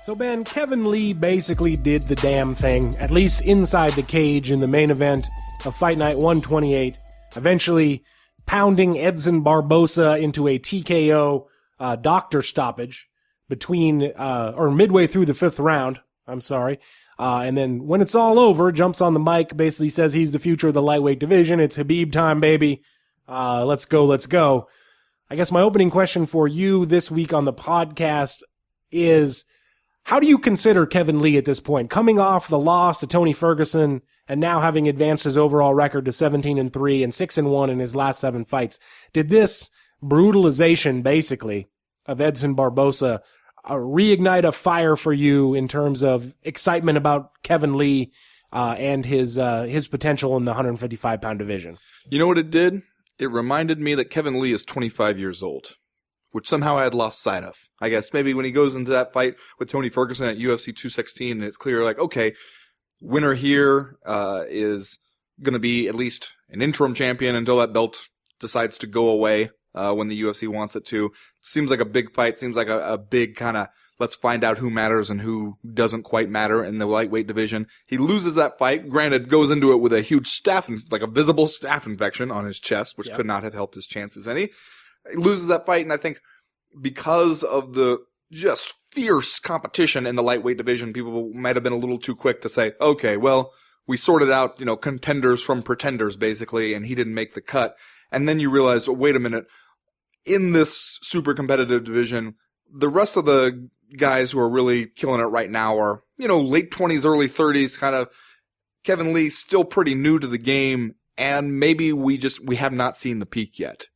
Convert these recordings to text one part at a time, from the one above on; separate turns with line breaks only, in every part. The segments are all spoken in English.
So, Ben, Kevin Lee basically did the damn thing, at least inside the cage in the main event of Fight Night 128, eventually pounding Edson Barboza into a TKO doctor stoppage between, or midway through the fifth round. I'm sorry. And then when it's all over, jumps on the mic, basically says he's the future of the lightweight division. It's Khabib time, baby. Let's go, let's go. I guess my opening question for you this week on the podcast is, how do you consider Kevin Lee at this point? Coming off the loss to Tony Ferguson and now having advanced his overall record to 17-3 and 6-1 in his last 7 fights. Did this brutalization, basically, of Edson Barboza reignite a fire for you in terms of excitement about Kevin Lee and his potential in the 155-pound division?
You know what it did? It reminded me that Kevin Lee is 25 years old, which somehow I had lost sight of. I guess maybe when he goes into that fight with Tony Ferguson at UFC 216, and it's clear, like, okay, winner here is going to be at least an interim champion until that belt decides to go away when the UFC wants it to. Seems like a big fight. Seems like a big kind of let's find out who matters and who doesn't quite matter in the lightweight division. He loses that fight. Granted, goes into it with a huge like a visible staph infection on his chest, which could not have helped his chances any. He loses that fight, and I think because of the just fierce competition in the lightweight division, people might have been a little too quick to say, okay, well, we sorted out, contenders from pretenders, basically, and he didn't make the cut. And then you realize, oh, wait a minute, in this super competitive division, the rest of the guys who are really killing it right now are, late 20s, early 30s, kind of. Kevin Lee still pretty new to the game, and maybe we have not seen the peak yet.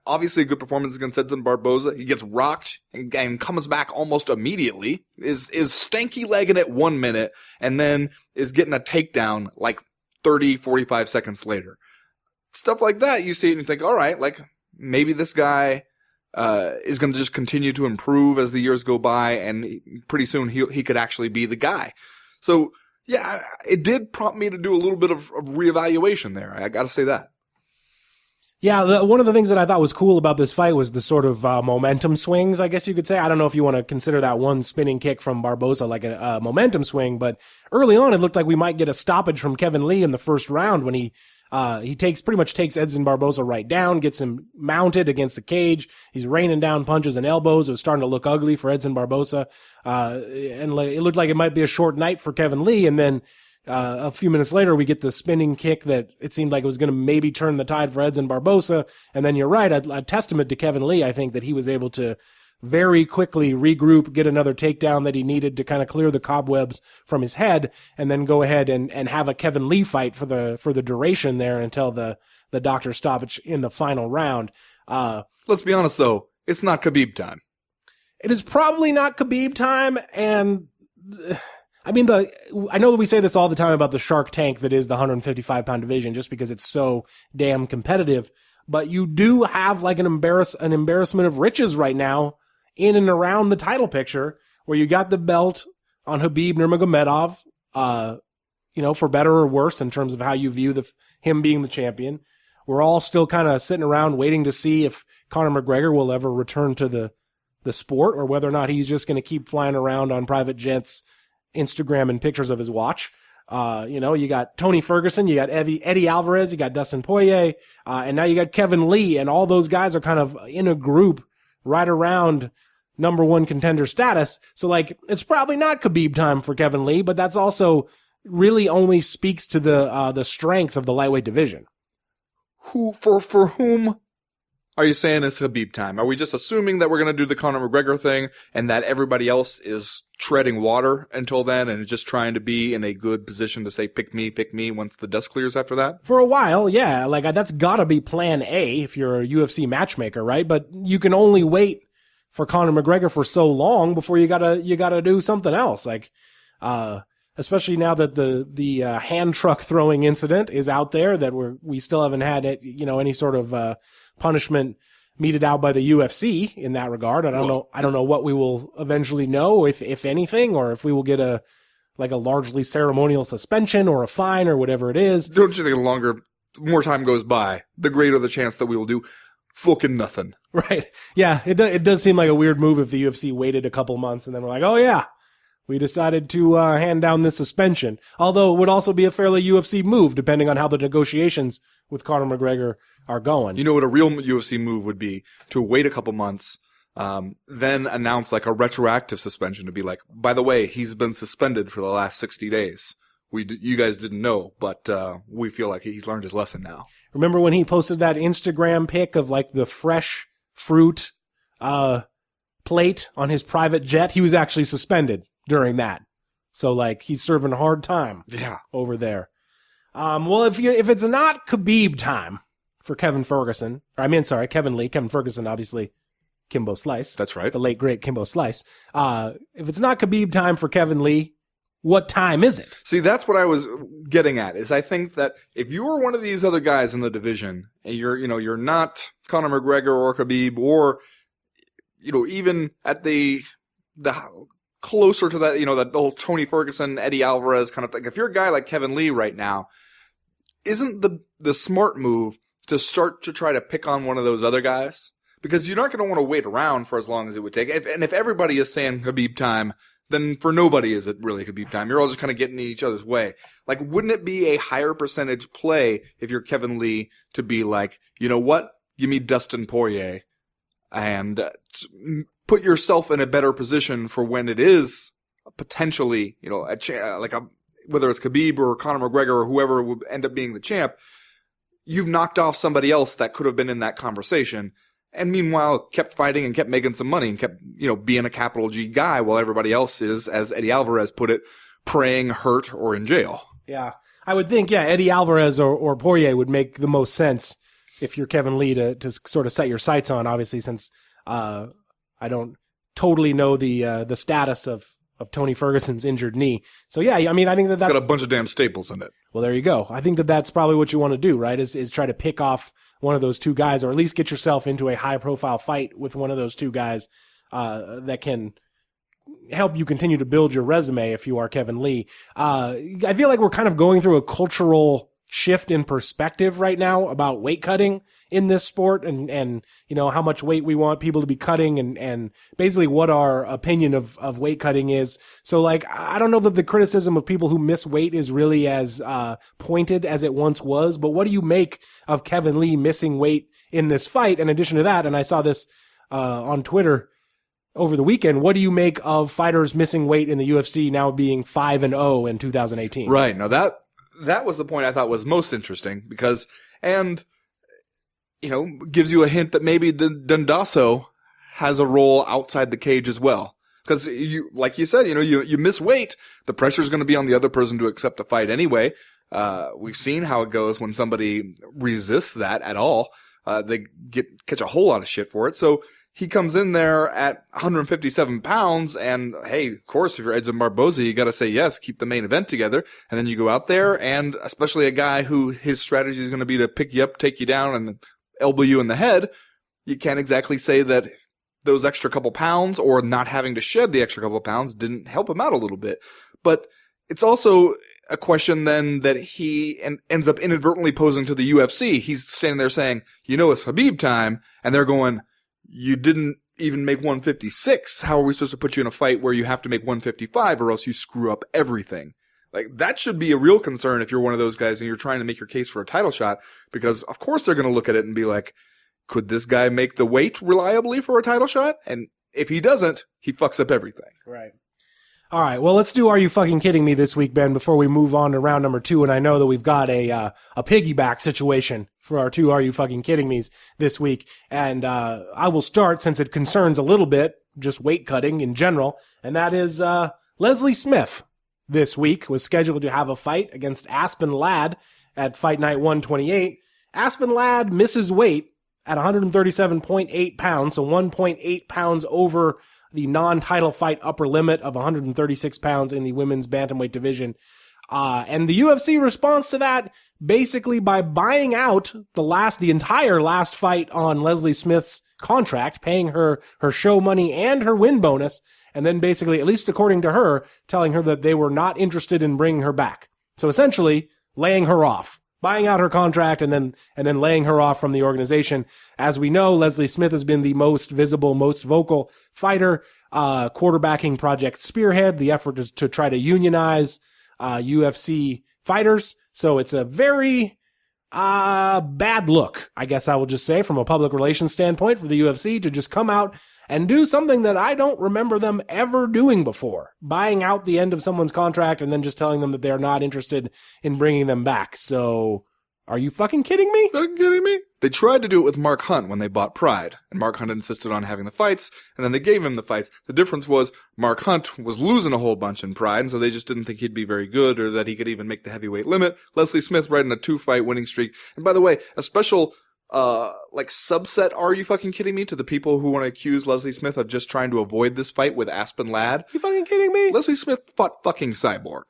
Obviously a good performance against Edson Barboza. He gets rocked and comes back almost immediately, is stanky legging it 1 minute, and then is getting a takedown like 30, 45 seconds later. Stuff like that, you see it and you think, all right, like maybe this guy is going to just continue to improve as the years go by, and pretty soon he could actually be the guy. So, yeah, it did prompt me to do a little bit of reevaluation there. I got to say that.
Yeah, one of the things that I thought was cool about this fight was the sort of momentum swings, I guess you could say. I don't know if you want to consider that one spinning kick from Barboza like a momentum swing, but early on it looked like we might get a stoppage from Kevin Lee in the first round when he pretty much takes Edson Barboza right down, gets him mounted against the cage. He's raining down punches and elbows. It was starting to look ugly for Edson Barboza, and it looked like it might be a short night for Kevin Lee, and then a few minutes later, we get the spinning kick that it seemed like it was going to maybe turn the tide for Edson Barboza. And then you're right, a testament to Kevin Lee, I think, that he was able to very quickly regroup, get another takedown that he needed to kind of clear the cobwebs from his head, and then go ahead and have a Kevin Lee fight for the duration there until the doctor stoppage in the final round.
Let's be honest, though, it's not Khabib time.
It is probably not Khabib time, and I mean, I know that we say this all the time about the Shark Tank that is the 155-pound division just because it's so damn competitive, but you do have like an embarrassment of riches right now in and around the title picture where you got the belt on Khabib Nurmagomedov, for better or worse in terms of how you view him being the champion. We're all still kind of sitting around waiting to see if Conor McGregor will ever return to the sport or whether or not he's just going to keep flying around on private jets, Instagram and pictures of his watch. You got Tony Ferguson, you got Eddie Alvarez, you got Dustin Poirier, and now you got Kevin Lee, and all those guys are kind of in a group right around number one contender status. So like, it's probably not Khabib time for Kevin Lee, but that's also really only speaks to the strength of the lightweight division.
For whom are you saying it's Khabib time? Are we just assuming that we're going to do the Conor McGregor thing and that everybody else is treading water until then and just trying to be in a good position to say, pick me once the dust clears after that?
For a while, yeah. Like, that's gotta be plan A if you're a UFC matchmaker, right? But you can only wait for Conor McGregor for so long before you gotta do something else. Like, especially now that the hand truck throwing incident is out there, that we still haven't had it, any sort of punishment meted out by the UFC in that regard. I don't know what we will eventually know, if anything, or if we will get a largely ceremonial suspension or a fine or whatever it is.
Don't you think the more time goes by, the greater the chance that we will do fucking nothing.
Right. Yeah. It does seem like a weird move if the UFC waited a couple months and then we're like, oh yeah, we decided to hand down this suspension. Although it would also be a fairly UFC move, depending on how the negotiations with Conor McGregor are going.
You know what a real UFC move would be? To wait a couple months, then announce like a retroactive suspension to be like, by the way, he's been suspended for the last 60 days. You guys didn't know, but we feel like he's learned his lesson now.
Remember when he posted that Instagram pic of like the fresh fruit plate on his private jet? He was actually suspended during that. So like he's serving a hard time over there. Well, if it's not Khabib time for Kevin Lee. Kevin Ferguson, obviously Kimbo Slice.
That's right.
The late great Kimbo Slice. If it's not Khabib time for Kevin Lee, what time is it?
See, that's what I was getting at, is I think that if you were one of these other guys in the division, and you're not Conor McGregor or Khabib, or, even at the closer to that, that whole Tony Ferguson, Eddie Alvarez kind of thing. If you're a guy like Kevin Lee right now, isn't the smart move to start to try to pick on one of those other guys? Because you're not going to want to wait around for as long as it would take. And if everybody is saying Khabib time, then for nobody is it really Khabib time. You're all just kind of getting in each other's way. Like, wouldn't it be a higher percentage play if you're Kevin Lee to be like, you know what? Give me Dustin Poirier and put yourself in a better position for when it is potentially, whether it's Khabib or Conor McGregor or whoever would end up being the champ, you've knocked off somebody else that could have been in that conversation. And meanwhile, kept fighting and kept making some money and kept, being a capital G guy while everybody else is, as Eddie Alvarez put it, praying, hurt, or in jail. Yeah.
I would think, Eddie Alvarez or Poirier would make the most sense if you're Kevin Lee to sort of set your sights on, obviously, since I don't totally know the status of Tony Ferguson's injured knee. So, I think that's
got a bunch of damn staples in it.
Well, there you go. I think that's probably what you want to do, right, is try to pick off one of those two guys, or at least get yourself into a high-profile fight with one of those two guys that can help you continue to build your resume if you are Kevin Lee. I feel like we're kind of going through a cultural shift in perspective right now about weight cutting in this sport and how much weight we want people to be cutting and basically what our opinion of weight cutting is. So like, I don't know that the criticism of people who miss weight is really as pointed as it once was, but what do you make of Kevin Lee missing weight in this fight? In addition to that, and I saw this on Twitter over the weekend, what do you make of fighters missing weight in the UFC now being 5-0 in 2018?
Right. Now that was the point I thought was most interesting because, gives you a hint that maybe Dundasso has a role outside the cage as well. Because like you said, you miss weight, the pressure is going to be on the other person to accept a fight anyway. We've seen how it goes when somebody resists that at all. They catch a whole lot of shit for it. So he comes in there at 157 pounds, and hey, of course, if you're Edson Barboza, you got to say yes, keep the main event together, and then you go out there, and especially a guy who his strategy is going to be to pick you up, take you down, and elbow you in the head, you can't exactly say that those extra couple pounds or not having to shed the extra couple pounds didn't help him out a little bit. But it's also a question then that he ends up inadvertently posing to the UFC. He's standing there saying, it's Khabib time, and they're going, you didn't even make 156. How are we supposed to put you in a fight where you have to make 155 or else you screw up everything? Like, that should be a real concern if you're one of those guys and you're trying to make your case for a title shot, because of course they're going to look at it and be like, could this guy make the weight reliably for a title shot? And if he doesn't, he fucks up everything.
Right. All right, well, let's do Are You Fucking Kidding Me this week, Ben, before we move on to round number 2. And I know that we've got a piggyback situation for our 2 Are You Fucking Kidding Me's this week. And I will start, since it concerns a little bit just weight cutting in general. And that is Leslie Smith this week was scheduled to have a fight against Aspen Ladd at Fight Night 128. Aspen Ladd misses weight at 137.8 pounds, so 1.8 pounds over the non-title fight upper limit of 136 pounds in the women's bantamweight division. And the UFC responds to that basically by buying out the entire last fight on Leslie Smith's contract, paying her show money and her win bonus, and then basically, at least according to her, telling her that they were not interested in bringing her back. So essentially, laying her off. Buying out her contract and then laying her off from the organization. As we know, Leslie Smith has been the most visible, most vocal fighter quarterbacking Project Spearhead, the effort is to try to unionize UFC fighters. So it's a very bad look, I guess I will just say, from a public relations standpoint for the UFC to just come out and do something that I don't remember them ever doing before, buying out the end of someone's contract and then just telling them that they're not interested in bringing them back. So are you fucking kidding me?
Fucking kidding me? They tried to do it with Mark Hunt when they bought Pride, and Mark Hunt insisted on having the fights, and then they gave him the fights. The difference was Mark Hunt was losing a whole bunch in Pride, and so they just didn't think he'd be very good or that he could even make the heavyweight limit. Leslie Smith riding a 2-fight winning streak. And by the way, a special subset, are you fucking kidding me, to the people who want to accuse Leslie Smith of just trying to avoid this fight with Aspen Ladd.
You fucking kidding me?
Leslie Smith fought fucking Cyborg.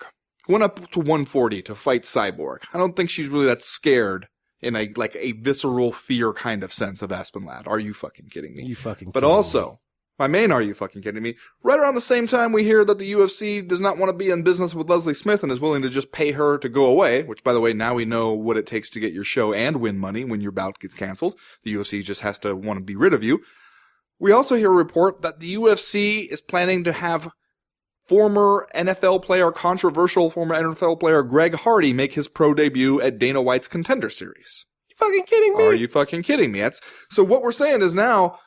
Went up to 140 to fight Cyborg. I don't think she's really that scared in a visceral fear kind of sense of Aspen Ladd. Are you fucking kidding me?
You fucking kidding
But also, my main are you fucking kidding me? Right around the same time we hear that the UFC does not want to be in business with Leslie Smith and is willing to just pay her to go away, which, by the way, now we know what it takes to get your show and win money when your bout gets canceled. The UFC just has to want to be rid of you. We also hear a report that the UFC is planning to have controversial former NFL player Greg Hardy make his pro debut at Dana White's Contender Series.
You fucking kidding me?
Are you fucking kidding me? So what we're saying is now,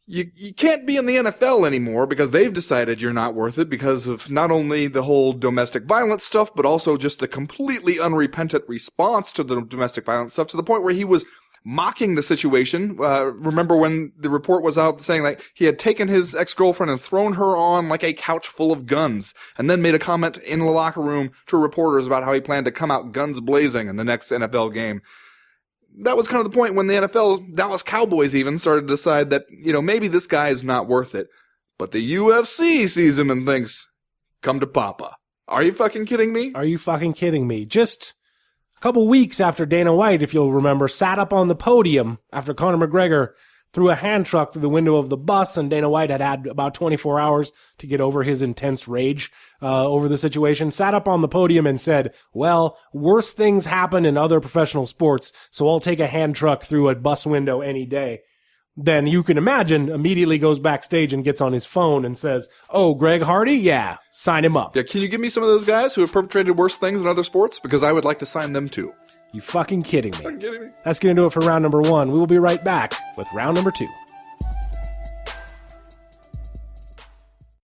you can't be in the NFL anymore because they've decided you're not worth it because of not only the whole domestic violence stuff, but also just the completely unrepentant response to the domestic violence stuff, to the point where he was mocking the situation. Remember when the report was out saying like he had taken his ex-girlfriend and thrown her on like a couch full of guns, and then made a comment in the locker room to reporters about how he planned to come out guns blazing in the next NFL game. That was kind of the point when the NFL, Dallas Cowboys even, started to decide that, maybe this guy is not worth it. But the UFC sees him and thinks, come to Papa. Are you fucking kidding me?
Are you fucking kidding me? Just a couple weeks after Dana White, if you'll remember, sat up on the podium after Conor McGregor threw a hand truck through the window of the bus, and Dana White had about 24 hours to get over his intense rage over the situation, sat up on the podium and said, well, worse things happen in other professional sports, so I'll take a hand truck through a bus window any day. Then you can imagine immediately goes backstage and gets on his phone and says, oh, Greg Hardy? Yeah, sign him up.
Yeah, can you give me some of those guys who have perpetrated worse things in other sports? Because I would like to sign them too.
You fucking kidding me?
Fucking kidding me?
That's going to do it for round number 1. We will be right back with round number 2.